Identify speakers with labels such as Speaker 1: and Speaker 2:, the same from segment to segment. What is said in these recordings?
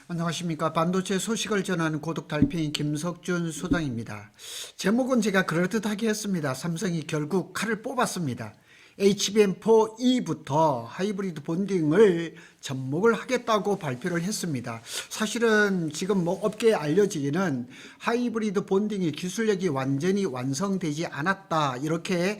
Speaker 1: 안녕하십니까. 반도체 소식을 전하는 고독 달팽이 김석준 소장입니다. 제목은 제가 그럴듯하게 했습니다. 삼성이 결국 칼을 뽑았습니다. HBM4E부터 하이브리드 본딩을 접목을 하겠다고 발표를 했습니다. 사실은 지금 업계에 알려지기는 하이브리드 본딩이 기술력이 완전히 완성되지 않았다, 이렇게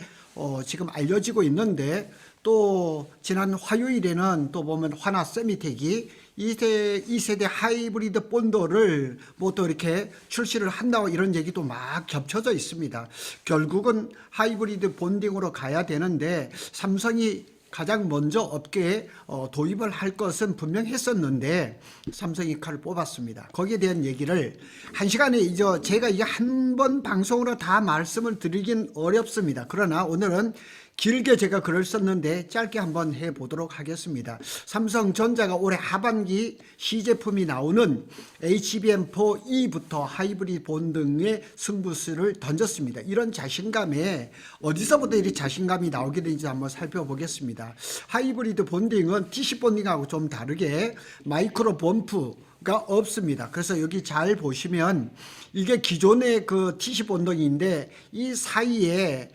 Speaker 1: 지금 알려지고 있는데, 또 지난 화요일에는 또 보면 화나 세미텍이 2세대 하이브리드 본더를 또 이렇게 출시를 한다고 이런 얘기도 막 겹쳐져 있습니다. 결국은 하이브리드 본딩으로 가야 되는데 삼성이 가장 먼저 업계에 도입을 할 것은 분명했었는데 삼성이 칼을 뽑았습니다. 거기에 대한 얘기를 한 시간에 제가 이게 한 번 방송으로 다 말씀을 드리긴 어렵습니다. 그러나 오늘은 길게 제가 글을 썼는데 짧게 한번 해보도록 하겠습니다. 삼성전자가 올해 하반기 시제품이 나오는 HBM4E부터 하이브리드 본등의 승부수를 던졌습니다. 이런 자신감에 어디서부터 이렇게 자신감이 나오게 되는지 한번 살펴보겠습니다. 하이브리드 본딩은 TC 본딩하고 좀 다르게 마이크로 범프가 없습니다. 그래서 여기 잘 보시면 이게 기존의 그 TC 본딩인데 이 사이에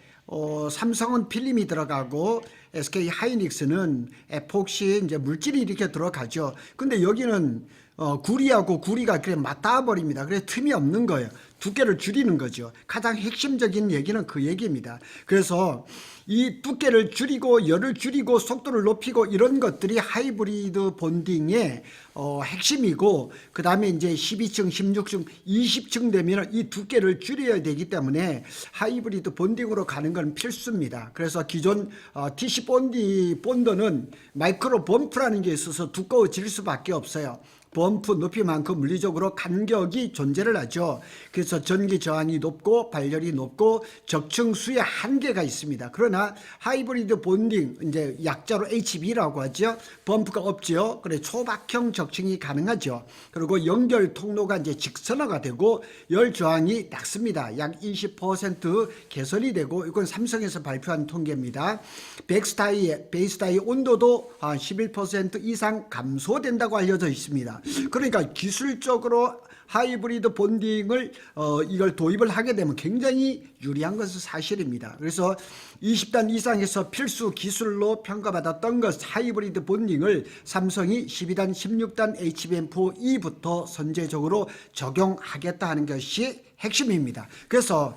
Speaker 1: 삼성은 필름이 들어가고 SK 하이닉스는 에폭시 물질이 이렇게 들어가죠. 근데 여기는 구리하고 구리가 그래 맞닿아 버립니다. 그래서 틈이 없는 거예요. 두께를 줄이는 거죠. 가장 핵심적인 얘기는 그 얘기입니다. 그래서 이 두께를 줄이고 열을 줄이고 속도를 높이고 이런 것들이 하이브리드 본딩의 핵심이고, 그 다음에 이제 12층, 16층, 20층 되면 이 두께를 줄여야 되기 때문에 하이브리드 본딩으로 가는 건 필수입니다. 그래서 기존 TC 본더는 마이크로 범프라는 게 있어서 두꺼워질 수밖에 없어요. 범프 높이만큼 물리적으로 간격이 존재를 하죠. 그래서 전기 저항이 높고 발열이 높고 적층수의 한계가 있습니다. 그러나 하이브리드 본딩, 이제 약자로 HB라고 하죠. 범프가 없죠. 그래 초박형 적층이 가능하죠. 그리고 연결 통로가 이제 직선화가 되고 열 저항이 낮습니다. 약 20% 개선이 되고, 이건 삼성에서 발표한 통계입니다. 베이스 타이 온도도 11% 이상 감소된다고 알려져 있습니다. 그러니까 기술적으로 하이브리드 본딩을 이걸 도입을 하게 되면 굉장히 유리한 것은 사실입니다. 그래서 20단 이상에서 필수 기술로 평가받았던 것 하이브리드 본딩을 삼성이 12단 16단 HBM4E부터 선제적으로 적용하겠다 하는 것이 핵심입니다. 그래서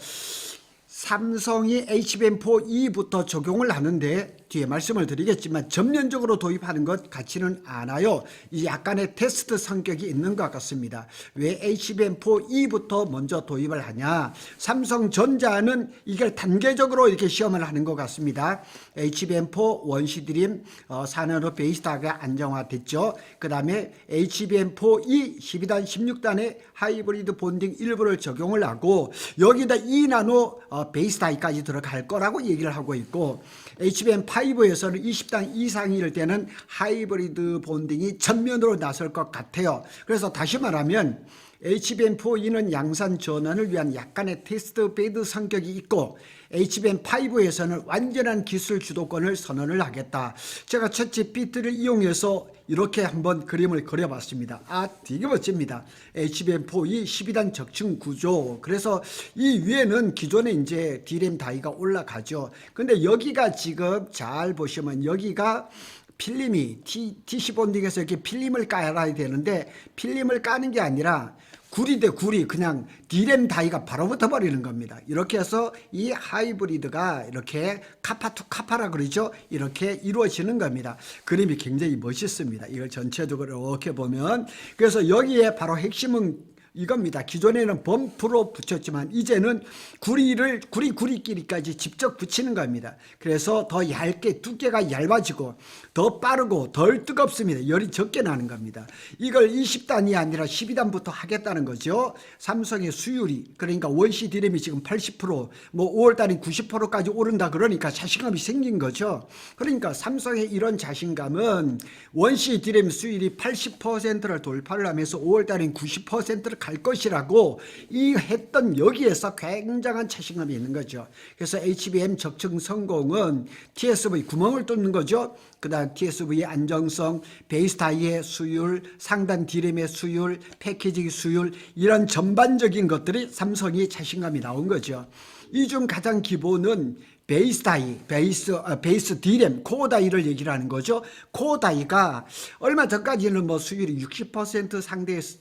Speaker 1: 삼성이 HBM4E부터 적용을 하는데 뒤에 말씀을 드리겠지만 전면적으로 도입하는 것 같지는 않아요. 이 약간의 테스트 성격이 있는 것 같습니다. 왜 HBM4E부터 먼저 도입을 하냐? 삼성전자는 이걸 단계적으로 이렇게 시험을 하는 것 같습니다. HBM4 원시 드림 산업의 베이스타가 안정화됐죠. 그 다음에 HBM4E 12단 16단의 하이브리드 본딩 일부를 적용을 하고 여기다 2나노 베이스타이까지 들어갈 거라고 얘기를 하고 있고, HBM5에서는 20단 이상일 때는 하이브리드 본딩이 전면으로 나설 것 같아요. 그래서 다시 말하면 HBM4E는 양산 전환을 위한 약간의 테스트 베드 성격이 있고, HBM5에서는 완전한 기술 주도권을 선언을 하겠다. 제가 챗GPT를 이용해서 이렇게 한번 그림을 그려봤습니다. 되게 멋집니다. HBM4E 12단 적층 구조. 그래서 이 위에는 기존에 이제 D램 다이가 올라가죠. 근데 여기가 지금 잘 보시면 여기가 필름이 TC 본딩에서 이렇게 필름을 깔아야 되는데 필름을 까는 게 아니라 구리 대 구리, 그냥 D램 다이가 바로 붙어버리는 겁니다. 이렇게 해서 이 하이브리드가 이렇게 카파 투 카파라 그러죠. 이렇게 이루어지는 겁니다. 그림이 굉장히 멋있습니다. 이걸 전체적으로 이렇게 보면. 그래서 여기에 바로 핵심은 이겁니다. 기존에는 범프로 붙였지만 이제는 구리끼리까지 직접 붙이는 겁니다. 그래서 더 얇게, 두께가 얇아지고 더 빠르고 덜 뜨겁습니다. 열이 적게 나는 겁니다. 이걸 20단이 아니라 12단부터 하겠다는 거죠. 삼성의 수율이, 그러니까 원시 디램이 지금 80%, 5월달에 90%까지 오른다 그러니까 자신감이 생긴 거죠. 그러니까 삼성의 이런 자신감은 원시 디램 수율이 80%를 돌파를 하면서 5월달엔 90%를 갈 것이라고 이 했던 여기에서 굉장한 자신감이 있는 거죠. 그래서 HBM 적층 성공은 TSV 구멍을 뚫는 거죠. 그 다음 TSV 안정성, 베이스 다이의 수율, 상단 D램의 수율, 패키징 수율, 이런 전반적인 것들이 삼성이 자신감이 나온 거죠. 이 중 가장 기본은 베이스 다이, 베이스 D램, 코어 다이를 얘기를 하는 거죠. 코어 다이가 얼마 전까지는 뭐 수율이 60%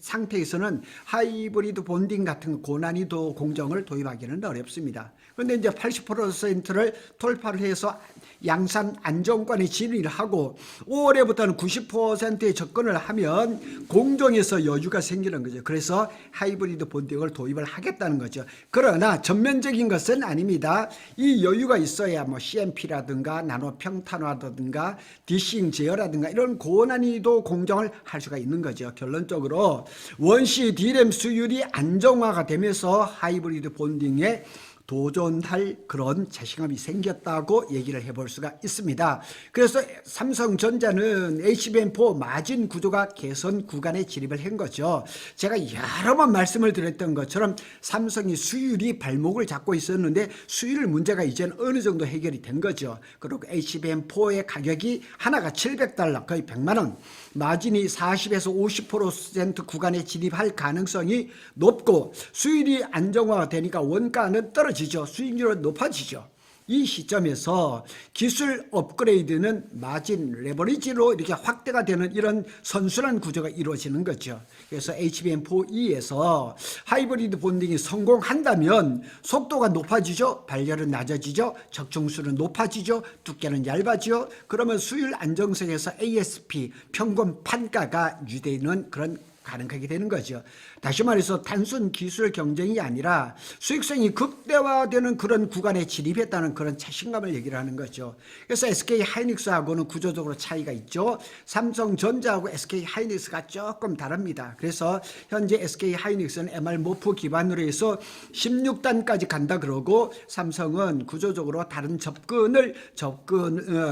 Speaker 1: 상태에서는 하이브리드 본딩 같은 고난이도 공정을 도입하기는 어렵습니다. 그런데 이제 80%를 돌파를 해서 양산 안정권에 진입을 하고 5월에부터는 90%에 접근을 하면 공정에서 여유가 생기는 거죠. 그래서 하이브리드 본딩을 도입을 하겠다는 거죠. 그러나 전면적인 것은 아닙니다. 이 여유가 있어야 뭐 CMP라든가 나노 평탄화라든가 디싱 제어라든가 이런 고난이도 공정을 할 수가 있는 거죠. 결론적으로 원시 D램 수율이 안정화가 되면서 하이브리드 본딩에 도전할 그런 자신감이 생겼다고 얘기를 해볼 수가 있습니다. 그래서 삼성전자는 HBM4 마진 구조가 개선 구간에 진입을 한 거죠. 제가 여러 번 말씀을 드렸던 것처럼 삼성이 수율이 발목을 잡고 있었는데 수율 문제가 이제는 어느 정도 해결이 된 거죠. 그리고 HBM4의 가격이 하나가 $700, 거의 100만 원, 마진이 40에서 50% 구간에 진입할 가능성이 높고 수율이 안정화가 되니까 원가는 떨어지죠. 수익률은 높아지죠. 이 시점에서 기술 업그레이드는 마진 레버리지로 이렇게 확대가 되는 이런 선순환 구조가 이루어지는 거죠. 그래서 HBM4E에서 하이브리드 본딩이 성공한다면 속도가 높아지죠. 발열은 낮아지죠. 적중수는 높아지죠. 두께는 얇아지죠. 그러면 수율 안정성에서 ASP 평균 판가가 유지되는 그런 가능하게 되는 거죠. 다시 말해서 단순 기술 경쟁이 아니라 수익성이 극대화되는 그런 구간에 진입했다는 그런 자신감을 얘기를 하는 거죠. 그래서 SK 하이닉스하고는 구조적으로 차이가 있죠. 삼성전자하고 SK 하이닉스가 조금 다릅니다. 그래서 현재 SK 하이닉스는 MR 모프 기반으로 해서 16단까지 간다 그러고 삼성은 구조적으로 다른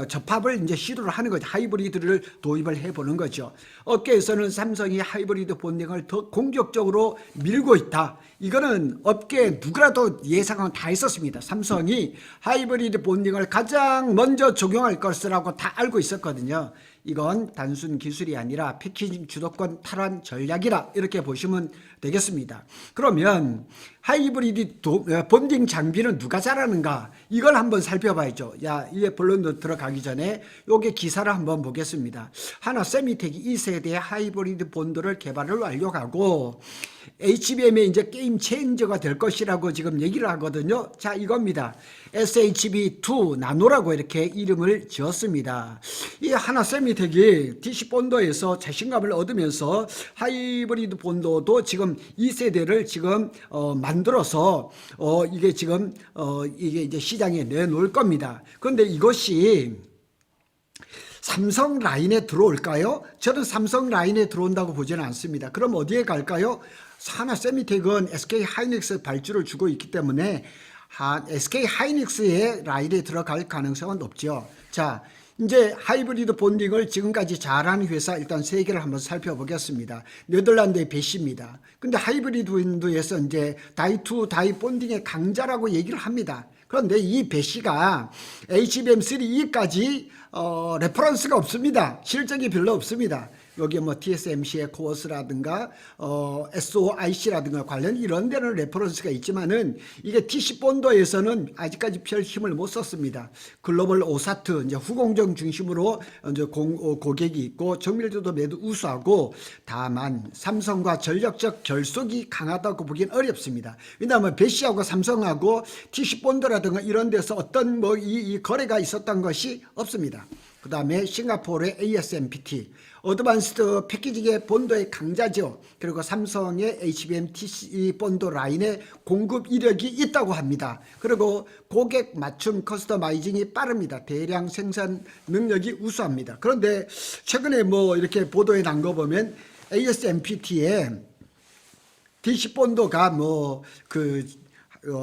Speaker 1: 접합을 이제 시도를 하는 거죠. 하이브리드를 도입을 해보는 거죠. 업계에서는 삼성이 하이브리드 본딩을 더 공격적으로 밀고 있다. 이거는 업계에 누구라도 예상은 다 했었습니다. 삼성이 하이브리드 본딩을 가장 먼저 적용할 것이라고 다 알고 있었거든요. 이건 단순 기술이 아니라 패키징 주도권 탈환 전략이라 이렇게 보시면 되겠습니다. 그러면 하이브리드 본딩 장비는 누가 잘하는가? 이걸 한번 살펴봐야죠. 이게 본론도 들어가기 전에 요게 기사를 한번 보겠습니다. 하나 세미텍이 2세대 하이브리드 본드를 개발을 완료하고 HBM의 이제 게임 체인저가 될 것이라고 지금 얘기를 하거든요. 자, 이겁니다. SHB2 나노라고 이렇게 이름을 지었습니다. 이 하나 세미텍이 DC 본도에서 자신감을 얻으면서 하이브리드 본도도 지금 2세대를 지금 만들어서 이게 지금 이게 이제 시장에 내놓을 겁니다. 그런데 이것이 삼성 라인에 들어올까요? 저는 삼성 라인에 들어온다고 보지는 않습니다. 그럼 어디에 갈까요? 하나 세미텍은 SK 하이닉스 발주를 주고 있기 때문에 SK 하이닉스의 라인에 들어갈 가능성은 높죠. 자, 이제 하이브리드 본딩을 지금까지 잘하는 회사 일단 3개를 한번 살펴보겠습니다. 네덜란드의 배시입니다. 근데 하이브리드 윈도에서 이제 다이2 다이 본딩의 강자라고 얘기를 합니다. 그런데 이 배시가 HBM3E까지 레퍼런스가 없습니다. 실적이 별로 없습니다. 여기 뭐 TSMC의 코어스라든가 SOIC라든가 관련 이런 데는 레퍼런스가 있지만은 이게 TC 본도에서는 아직까지 별 힘을 못 썼습니다. 글로벌 오사트 이제 후공정 중심으로 이제 고객이 있고 정밀도도 매우 우수하고 다만 삼성과 전력적 결속이 강하다고 보기는 어렵습니다. 왜냐하면 배시하고 삼성하고 TC 본도라든가 이런 데서 어떤 뭐 이 거래가 있었던 것이 없습니다. 그 다음에 싱가포르의 ASMPT 어드밴스드 패키징의 본도의 강자죠. 그리고 삼성의 HBM TC 본도 라인에 공급 이력이 있다고 합니다. 그리고 고객 맞춤 커스터마이징이 빠릅니다. 대량 생산 능력이 우수합니다. 그런데 최근에 뭐 이렇게 보도에 난 거 보면 ASMPT의 DC 본도가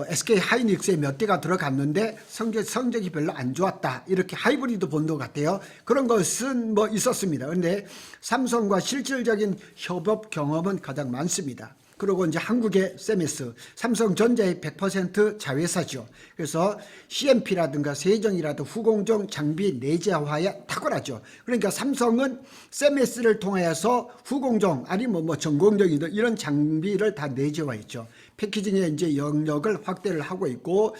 Speaker 1: SK 하이닉스에 몇 대가 들어갔는데 성적이 별로 안 좋았다. 이렇게 하이브리드 본도 같아요. 그런 것은 뭐 있었습니다. 그런데 삼성과 실질적인 협업 경험은 가장 많습니다. 그리고 이제 한국의 세메스, 삼성전자의 100% 자회사죠. 그래서 CMP라든가 세정이라든가 후공정 장비 내재화에 탁월하죠. 그러니까 삼성은 세메스를 통해서 후공정 아니면 뭐 전공정이든 이런 장비를 다 내재화했죠. 패키징의 이제 영역을 확대를 하고 있고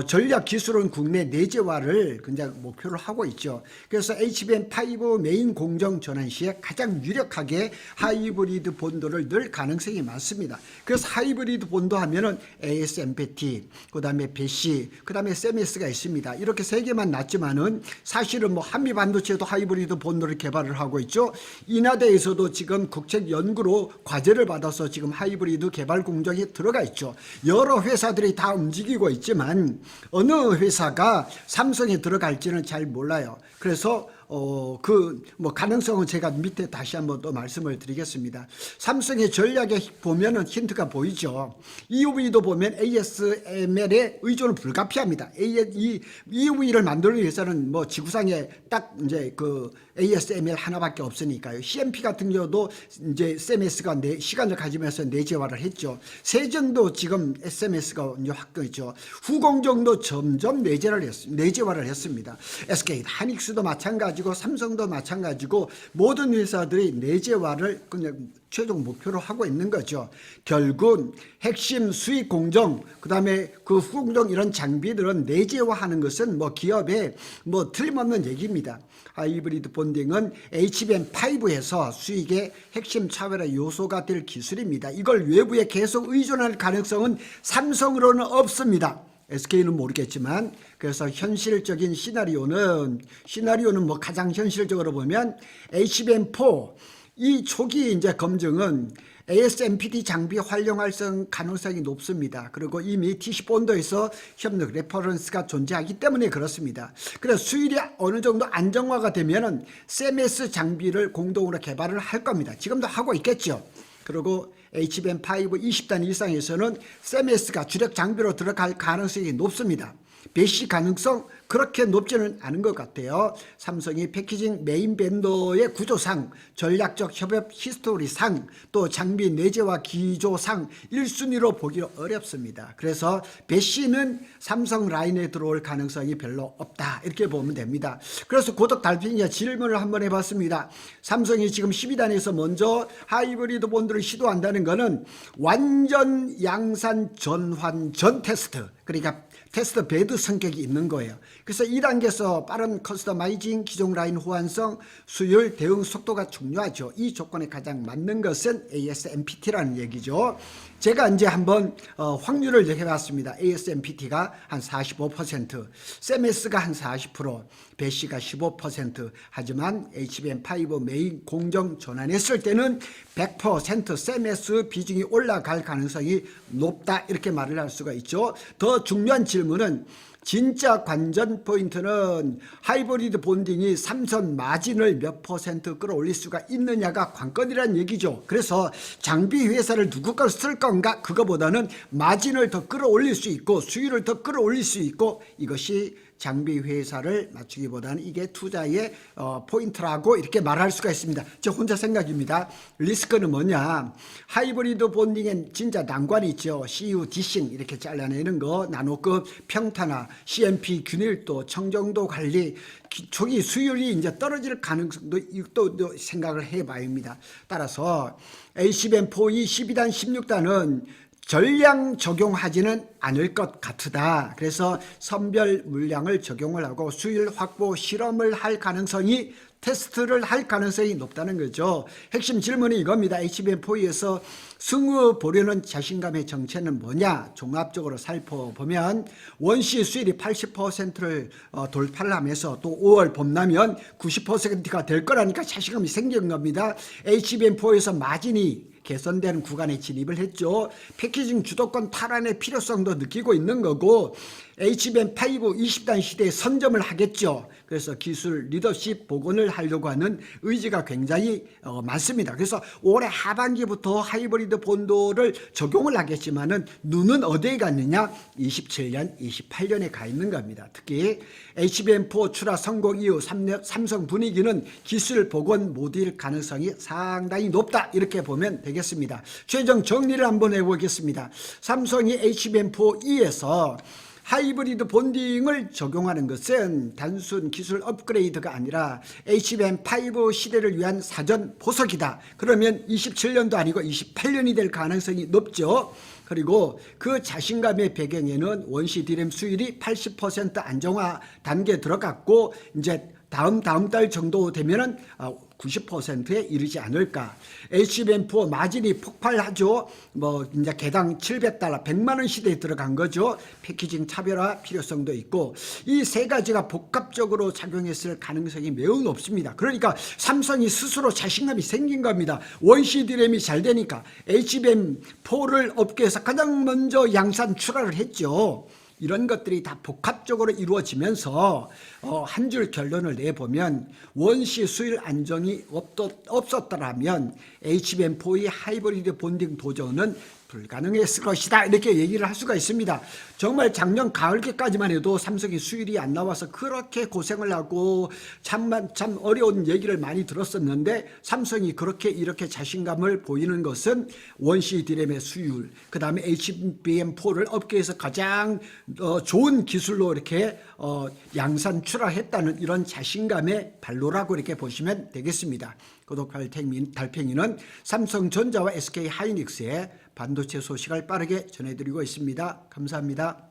Speaker 1: 전략 기술은 국내 내재화를 굉장히 목표를 하고 있죠. 그래서 HBM5 메인 공정 전환 시에 가장 유력하게 하이브리드 본도를 넣을 가능성이 많습니다. 그래서 하이브리드 본도 하면은 ASMPT, 그다음에 배시, 그다음에 세메스가 있습니다. 이렇게 세 개만 났지만은 사실은 뭐 한미 반도체도 하이브리드 본도를 개발을 하고 있죠. 인하대에서도 지금 국책 연구로 과제를 받아서 지금 하이브리드 개발 공정에 들어가 있죠. 여러 회사들이 다 움직이고 있지만 어느 회사가 삼성에 들어갈지는 잘 몰라요. 그래서 뭐 가능성은 제가 밑에 다시 한번 또 말씀을 드리겠습니다. 삼성의 전략에 보면은 힌트가 보이죠. EUV도 보면 ASML에 의존은 불가피합니다. EUV를 만들기 위해서는 뭐 지구상에 딱 이제 그 ASML 하나밖에 없으니까요. CMP 같은 경우도 이제 SMS가 시간을 가지면서 내재화를 했죠. 세정도 지금 SMS가 이제 확정했죠. 후공정도 점점 내재화를 했습니다. SK 하이닉스도 마찬가지고 삼성도 마찬가지고 모든 회사들이 내재화를 그냥 최종 목표로 하고 있는 거죠. 결국 핵심 수익 공정, 그다음에 그 후공정 이런 장비들은 내재화하는 것은 뭐 기업의 뭐 틀림없는 얘기입니다. 하이브리드 본딩은 HBM5에서 수익의 핵심 차별화 요소가 될 기술입니다. 이걸 외부에 계속 의존할 가능성은 삼성으로는 없습니다. SK는 모르겠지만, 그래서 현실적인 시나리오는 뭐 가장 현실적으로 보면 HBM4 이 초기 이제 검증은 ASMPT 장비 활용할 가능성이 높습니다. 그리고 이미 TC 본도에서 협력 레퍼런스가 존재하기 때문에 그렇습니다. 그래서 수율이 어느 정도 안정화가 되면은 CMS 장비를 공동으로 개발을 할 겁니다. 지금도 하고 있겠죠. 그리고 HBM5 20단 이상에서는 CMS가 주력 장비로 들어갈 가능성이 높습니다. 배시 가능성 그렇게 높지는 않은 것 같아요. 삼성이 패키징 메인 벤더의 구조상, 전략적 협업 히스토리상, 또 장비 내재화 기조상 1순위로 보기 어렵습니다. 그래서 배시는 삼성 라인에 들어올 가능성이 별로 없다, 이렇게 보면 됩니다. 그래서 고덕 달팽이가 질문을 한번 해봤습니다. 삼성이 지금 12단에서 먼저 하이브리드 본드를 시도한다는 것은 완전 양산 전환 전 테스트, 그러니까 테스트 베드 성격이 있는 거예요. 그래서 2단계에서 빠른 커스터마이징, 기존 라인 호환성, 수율, 대응 속도가 중요하죠. 이 조건에 가장 맞는 것은 ASMPT라는 얘기죠. 제가 이제 한번 확률을 해봤습니다. ASMPT가 한 45%, CMS가 한 40%, 배시가 15%, 하지만 HBM5 메인 공정 전환했을 때는 100% CMS 비중이 올라갈 가능성이 높다, 이렇게 말을 할 수가 있죠. 더 중요한 질문은, 진짜 관전 포인트는 하이브리드 본딩이 삼선 마진을 몇 % 끌어올릴 수가 있느냐가 관건이라는 얘기죠. 그래서 장비 회사를 누구가 쓸 건가, 그거보다는 마진을 더 끌어올릴 수 있고 수율을 더 끌어올릴 수 있고, 이것이 장비 회사를 맞추기보다는 이게 투자의 포인트라고 이렇게 말할 수가 있습니다. 저 혼자 생각입니다. 리스크는 뭐냐, 하이브리드 본딩엔 진짜 난관이 있죠. CU 디싱 이렇게 잘라내는 거, 나노급 평탄화, CMP 균일도, 청정도 관리, 초기 수율이 이제 떨어질 가능성도 또 생각을 해봐야 합니다. 따라서 HBM4E 12단 16단은 전량 적용하지는 않을 것 같다. 그래서 선별 물량을 적용을 하고 수율 확보 실험을 할 가능성이, 테스트를 할 가능성이 높다는 거죠. 핵심 질문이 이겁니다. HBM4E에서 승우 보려는 자신감의 정체는 뭐냐? 종합적으로 살펴보면 원시 수율이 80%를 돌파를 하면서 또 5월 봄나면 90%가 될 거라니까 자신감이 생긴 겁니다. HBM4E에서 마진이 개선되는 구간에 진입을 했죠. 패키징 주도권 탈환의 필요성도 느끼고 있는 거고, HBM5 20단 시대에 선점을 하겠죠. 그래서 기술 리더십 복원을 하려고 하는 의지가 굉장히 많습니다. 그래서 올해 하반기부터 하이브리드 본도를 적용을 하겠지만은 눈은 어디에 갔느냐? 27년, 28년에 가 있는 겁니다. 특히 HBM4 출하 성공 이후 삼성 분위기는 기술 복원 모드일 가능성이 상당히 높다, 이렇게 보면 되겠습니다. 최종 정리를 한번 해보겠습니다. 삼성이 HBM4E에서 하이브리드 본딩을 적용하는 것은 단순 기술 업그레이드가 아니라 HBM5 시대를 위한 사전 보석이다. 그러면 27년도 아니고 28년이 될 가능성이 높죠. 그리고 그 자신감의 배경에는 원시 DRAM 수율이 80% 안정화 단계에 들어갔고, 이제 다음 달 정도 되면은 90%에 이르지 않을까. HBM4 마진이 폭발하죠. 이제 개당 700달러, 100만 원 시대에 들어간 거죠. 패키징 차별화 필요성도 있고, 이 세 가지가 복합적으로 작용했을 가능성이 매우 높습니다. 그러니까 삼성이 스스로 자신감이 생긴 겁니다. 원시 DRAM이 잘 되니까 HBM4를 업계에서 가장 먼저 양산 출하를 했죠. 이런 것들이 다 복합적으로 이루어지면서 한 줄 결론을 내보면, 원시 수율 안정이 없었더라면 HBM4의 하이브리드 본딩 도전은 불가능했을 것이다, 이렇게 얘기를 할 수가 있습니다. 정말 작년 가을께까지만 해도 삼성이 수율이 안 나와서 그렇게 고생을 하고 참 어려운 얘기를 많이 들었었는데, 삼성이 그렇게 이렇게 자신감을 보이는 것은 원시 DRAM의 수율, 그 다음에 HBM4를 업계에서 가장 좋은 기술로 이렇게 양산 출하했다는 이런 자신감의 발로라고 이렇게 보시면 되겠습니다. 구독 달팽이는 삼성전자와 SK 하이닉스의 반도체 소식을 빠르게 전해드리고 있습니다. 감사합니다.